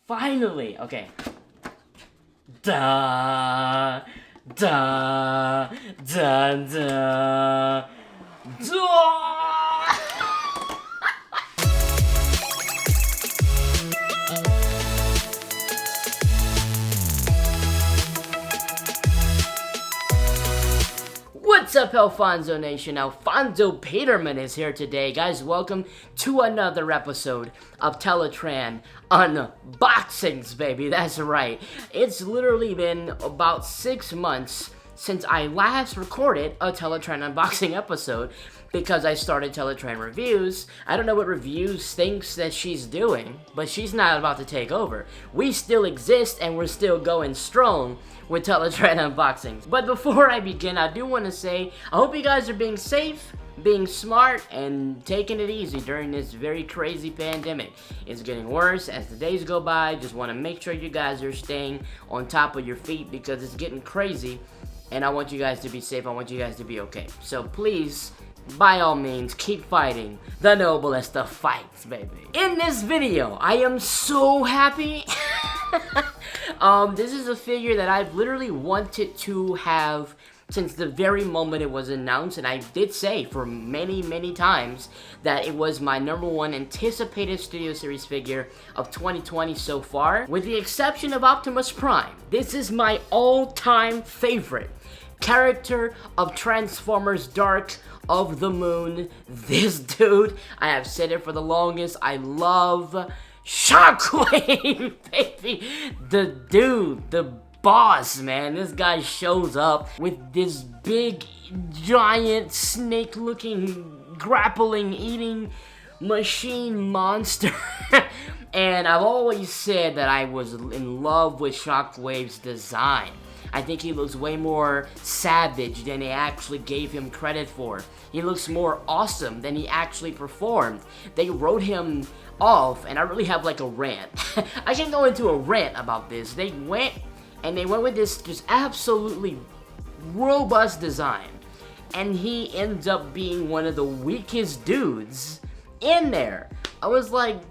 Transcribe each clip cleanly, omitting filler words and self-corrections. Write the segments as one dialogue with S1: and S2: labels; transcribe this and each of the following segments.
S1: Finally! Okay. Da da da da da. What's up, Alfonso Nation? Alfonso Peterman is here today. Guys, welcome to another episode of Teletraan Unboxings, baby. That's right. It's literally been about 6 months since I last recorded a Teletraan unboxing episode because I started Teletraan Reviews. I don't know what Reviews thinks that she's doing, but she's not about to take over. We still exist and we're still going strong with Teletraan Unboxings. But before I begin, I do want to say, I hope you guys are being safe, being smart, and taking it easy during this very crazy pandemic. It's getting worse as the days go by. Just want to make sure you guys are staying on top of your feet because it's getting crazy. And I want you guys to be safe. I want you guys to be okay. So please, by all means, keep fighting the noblest of fights, baby. In this video, I am so happy. This is a figure that I've literally wanted to have since the very moment it was announced, and I did say for many times that it was my #1 anticipated Studio Series figure of 2020 so far, with the exception of Optimus Prime. This is my all-time favorite character of Transformers Dark of the Moon. This dude, I have said it for the longest, I love Shockwave, baby. The dude, the boss, man. This guy shows up with this big, giant, snake-looking, grappling, eating machine monster. And I've always said that I was in love with Shockwave's design. I think he looks way more savage than they actually gave him credit for. He looks more awesome than he actually performed. They wrote him off, and I really have like a rant. I can go into a rant about this. They went with this just absolutely robust design, and he ends up being one of the weakest dudes in there. I was like,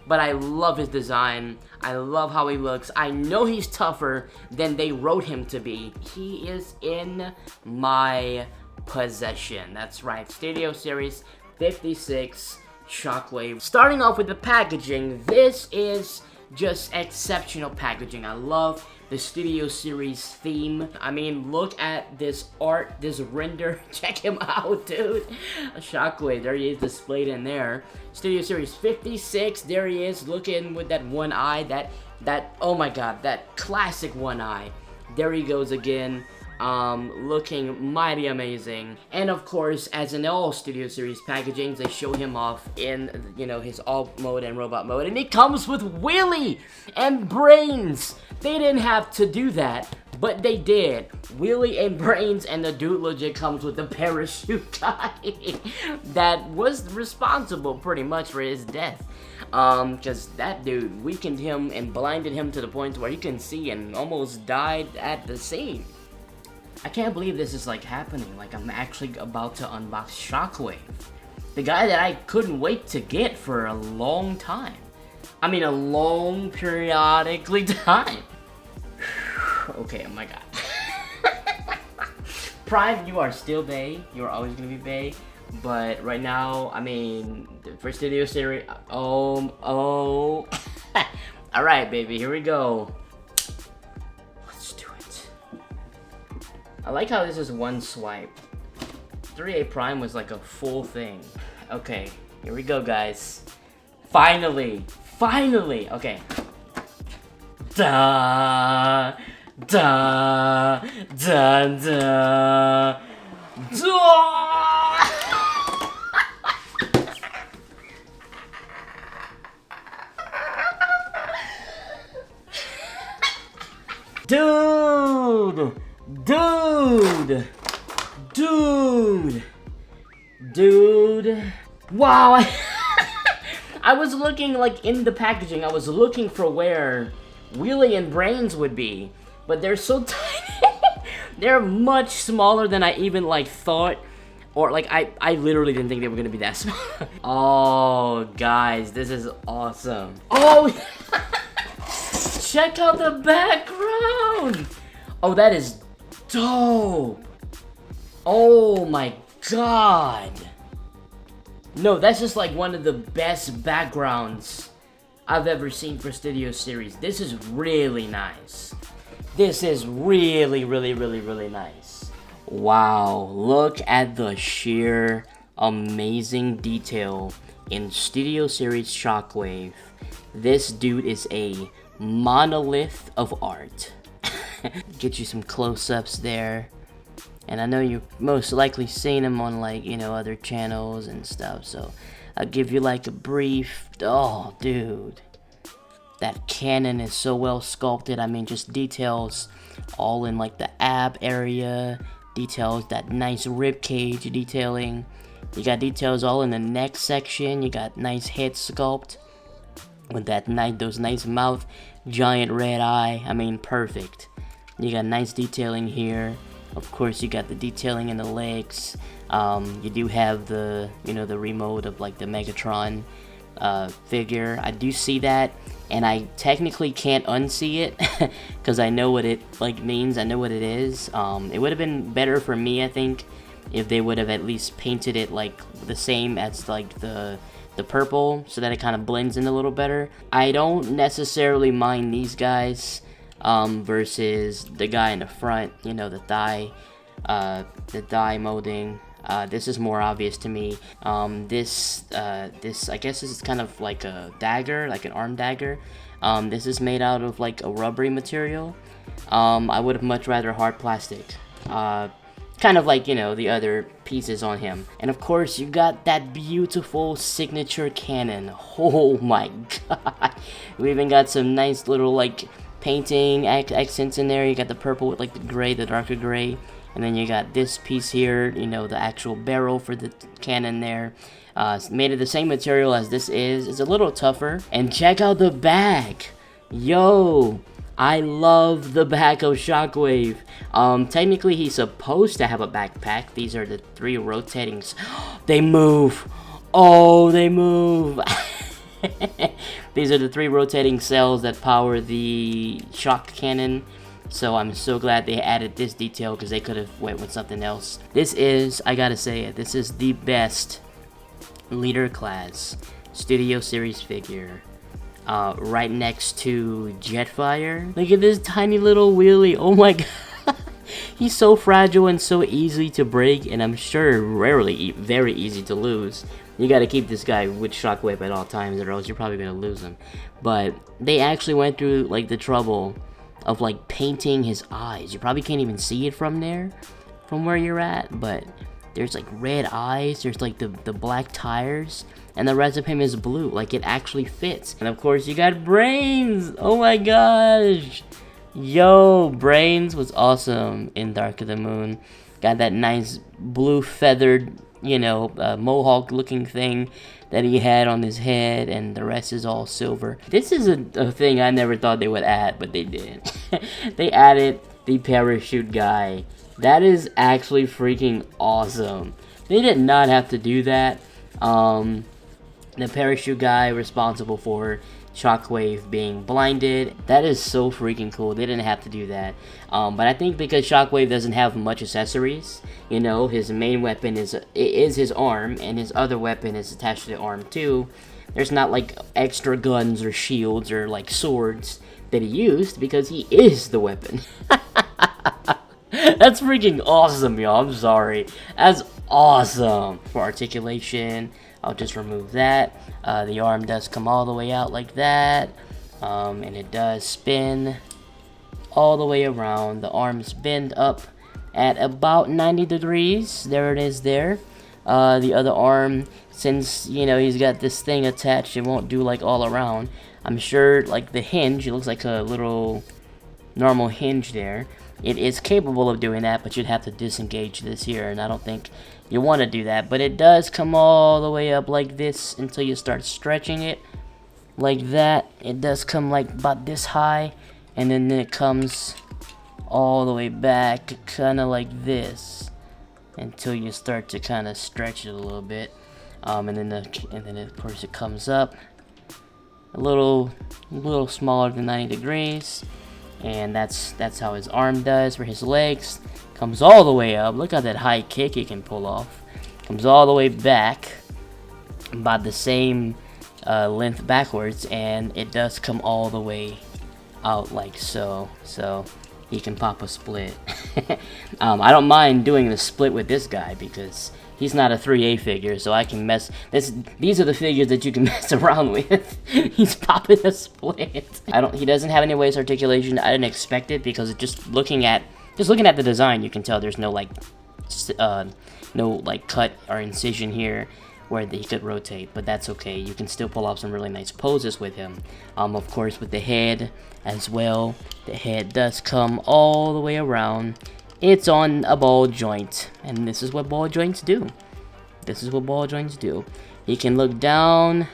S1: but I love his design. I love how he looks. I know he's tougher than they wrote him to be. He is in my possession. That's right, Studio Series 56 Shockwave. Starting off with the packaging, this is just exceptional packaging. I love the Studio Series theme. I mean, look at this art, this render. Check him out, dude. Shockwave, there he is displayed in there. Studio Series 56, there he is looking with that one eye, that oh my god, that classic one eye. There he goes again. Looking mighty amazing. And of course, as in all Studio Series packagings, they show him off in, you know, his alt mode and robot mode, and it comes with Wheelie and Brains. They didn't have to do that, but they did. Wheelie and Brains, and the dude legit comes with the parachute guy that was responsible pretty much for his death. Because that dude weakened him and blinded him to the point where he couldn't see and almost died at the scene. I can't believe this is like happening. Like, I'm actually about to unbox Shockwave, the guy that I couldn't wait to get for a long time. I mean, a long periodically time. Okay, oh my god. Prime, you are still bae. You are always gonna be bae. But right now, I mean, for Studio Series, Alright, baby, here we go. I like how this is one swipe. 3A Prime was like a full thing. Okay, here we go, guys. Finally! Okay. Da da da da da. Dude. Wow. I was looking like in the packaging. I was looking for where Wheelie and Brains would be, but they're so tiny. They're much smaller than I even like thought. Or, like, I literally didn't think they were gonna be that small. Oh, guys, this is awesome. Oh, check out the background! Oh, that is dope! Oh my god! No, that's just like one of the best backgrounds I've ever seen for Studio Series. This is really nice. This is really, really, really, really nice. Wow, look at the sheer amazing detail in Studio Series Shockwave. This dude is a monolith of art. Get you some close-ups there. And I know you've most likely seen him on, like, you know, other channels and stuff, so I'll give you like a brief. Oh, dude, that cannon is so well sculpted. I mean, just details all in like the ab area, details, that nice rib cage detailing. You got details all in the neck section. You got nice head sculpt with that those nice mouth, giant red eye. I mean, perfect. You got nice detailing here. Of course, you got the detailing in the legs. You do have the, you know, the remote of like the Megatron figure. I do see that, and I technically can't unsee it because I know what it like means. I know what it is. It would have been better for me, I think, if they would have at least painted it like the same as like the purple, so that it kind of blends in a little better. I don't necessarily mind these guys versus the guy in the front, you know, the thigh molding. This is more obvious to me. This I guess this is kind of like a dagger, like an arm dagger. This is made out of like a rubbery material. I would have much rather hard plastic. Kind of like, you know, the other pieces on him. And of course, you got that beautiful signature cannon. Oh my god. We even got some nice little like painting accents in there. You got the purple with like the gray, the darker gray. And then you got this piece here, you know, the actual barrel for the cannon there. It's made of the same material as this is. It's a little tougher. And check out the back. Yo, I love the back of Shockwave. Technically, he's supposed to have a backpack. These are the 3 rotating... They move. Oh, they move. These are the 3 rotating cells that power the shock cannon. So I'm so glad they added this detail, because they could have went with something else. This is, I gotta say it, this is the best leader class Studio Series figure. Right next to Jetfire. Look at this tiny little wheelie. Oh my god. He's so fragile and so easy to break, and I'm sure very easy to lose. You gotta keep this guy with Shockwave at all times, or else you're probably gonna lose him. But they actually went through like the trouble of like painting his eyes. You probably can't even see it from there, from where you're at, but there's like red eyes, there's like the black tires, and the rest of him is blue. Like, it actually fits. And of course you got Brains. Oh my gosh. Yo, Brains was awesome in Dark of the Moon. Got that nice blue feathered, you know, mohawk looking thing that he had on his head, and the rest is all silver. This is a thing I never thought they would add, but they did. They added the parachute guy. That is actually freaking awesome. They did not have to do that. The parachute guy responsible for Shockwave being blinded. That is so freaking cool. They didn't have to do that. But I think because Shockwave doesn't have much accessories, you know, his main weapon is his arm, and his other weapon is attached to the arm too. There's not like extra guns or shields or like swords that he used, because he is the weapon. That's freaking awesome, y'all. I'm sorry. That's awesome. For articulation, I'll just remove that. The arm does come all the way out like that. And it does spin all the way around. The arms bend up at about 90 degrees. There it is there. The other arm, since, you know, he's got this thing attached, it won't do like all around. I'm sure like the hinge, it looks like a little normal hinge there. It is capable of doing that, but you'd have to disengage this here, and I don't think you want to do that. But it does come all the way up like this until you start stretching it like that. It does come like about this high, and then it comes all the way back kind of like this until you start to kind of stretch it a little bit. And then of course it comes up a little smaller than 90 degrees. And that's how his arm does for his legs. Comes all the way up. Look at that high kick he can pull off. Comes all the way back, about the same length backwards, and it does come all the way out like so. So he can pop a split. I don't mind doing the split with this guy because he's not a 3A figure, so I can mess. These are the figures that you can mess around with. He's popping a split. He doesn't have any waist articulation. I didn't expect it because just looking at the design, you can tell there's no cut or incision here where he could rotate, but that's okay. You can still pull off some really nice poses with him. Of course, with the head as well. The head does come all the way around. It's on a ball joint, and this is what ball joints do. This is what ball joints do. He can look down.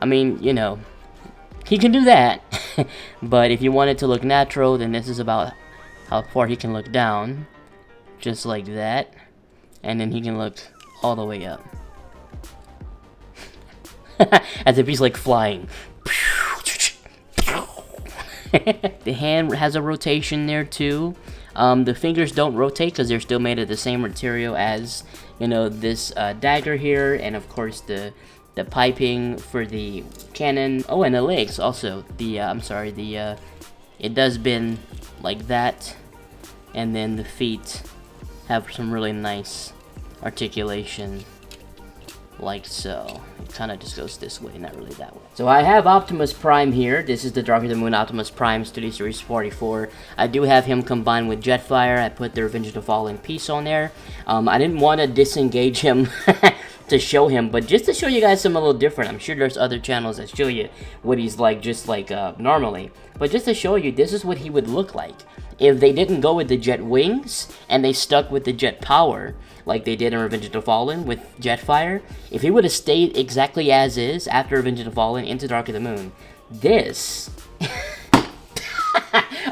S1: I mean, you know, he can do that. But if you want it to look natural, then this is about how far he can look down. Just like that. And then he can look all the way up. As if he's like flying. The hand has a rotation there too. The fingers don't rotate because they're still made of the same material as, you know, this dagger here, and of course the piping for the cannon. Oh, and the legs also. It does bend like that, and then the feet have some really nice articulation, like so. It kind of just goes this way, not really that way. So I have Optimus Prime here. This is the Darker Than Moon Optimus Prime Studio Series 44. I do have him combined with Jetfire. I put the Revenge of the Fallen piece on there. I didn't want to disengage him to show him, but just to show you guys something a little different. I'm sure there's other channels that show you what he's like just like normally. But just to show you, this is what he would look like if they didn't go with the jet wings and they stuck with the jet power like they did in Revenge of the Fallen with Jetfire. If he would have stayed exactly as is after Revenge of the Fallen into Dark of the Moon, this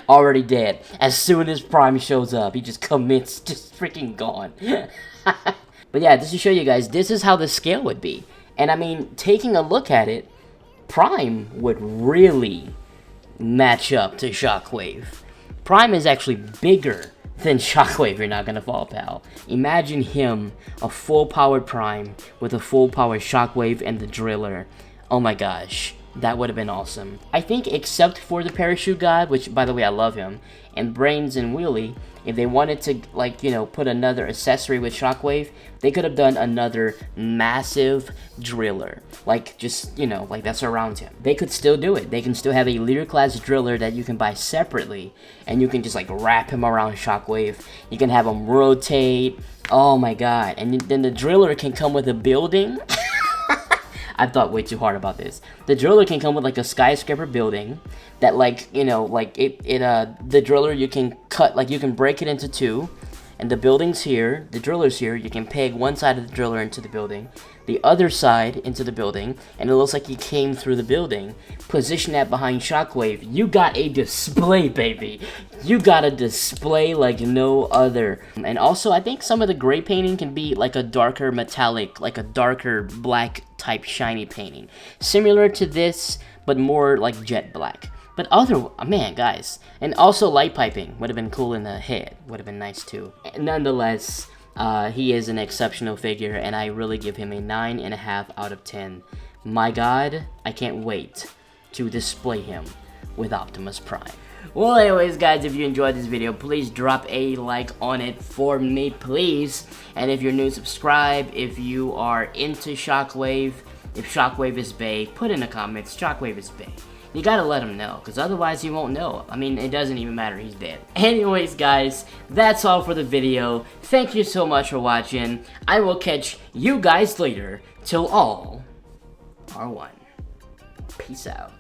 S1: already dead. As soon as Prime shows up, he just commits, just freaking gone. But yeah, just to show you guys, this is how the scale would be. And I mean, taking a look at it, Prime would really match up to Shockwave. Prime is actually bigger than Shockwave, you're not gonna fall, pal. Imagine him, a full-powered Prime with a full-powered Shockwave and the Driller. Oh my gosh, that would have been awesome. I think except for the Parachute God, which, by the way, I love him, and Brains and Wheelie, if they wanted to, like, you know, put another accessory with Shockwave, they could have done another massive Driller. Like, just, you know, like that's around him. They could still do it. They can still have a Leader Class Driller that you can buy separately, and you can just, like, wrap him around Shockwave. You can have him rotate. Oh my god. And then the Driller can come with a building. I thought way too hard about this. The Driller can come with like a skyscraper building that, like, you know, like the Driller you can cut, like you can break it into two, and the building's here, the Driller's here. You can peg one side of the Driller into the building, the other side into the building, and it looks like he came through the building. Position that behind Shockwave. You got a display, baby. You got a display like no other. And also, I think some of the gray painting can be like a darker metallic, like a darker black type shiny painting. Similar to this, but more like jet black. But man, guys. And also light piping would have been cool in the head. Would have been nice too. Nonetheless, he is an exceptional figure, and I really give him a 9.5 out of 10. My god, I can't wait to display him with Optimus Prime. Well, anyways, guys, if you enjoyed this video, please drop a like on it for me, please. And if you're new, subscribe. If you are into Shockwave, if Shockwave is bae, put in the comments, Shockwave is bae. You gotta let him know, because otherwise he won't know. I mean, it doesn't even matter, he's dead. Anyways, guys, that's all for the video. Thank you so much for watching. I will catch you guys later, till all are one. Peace out.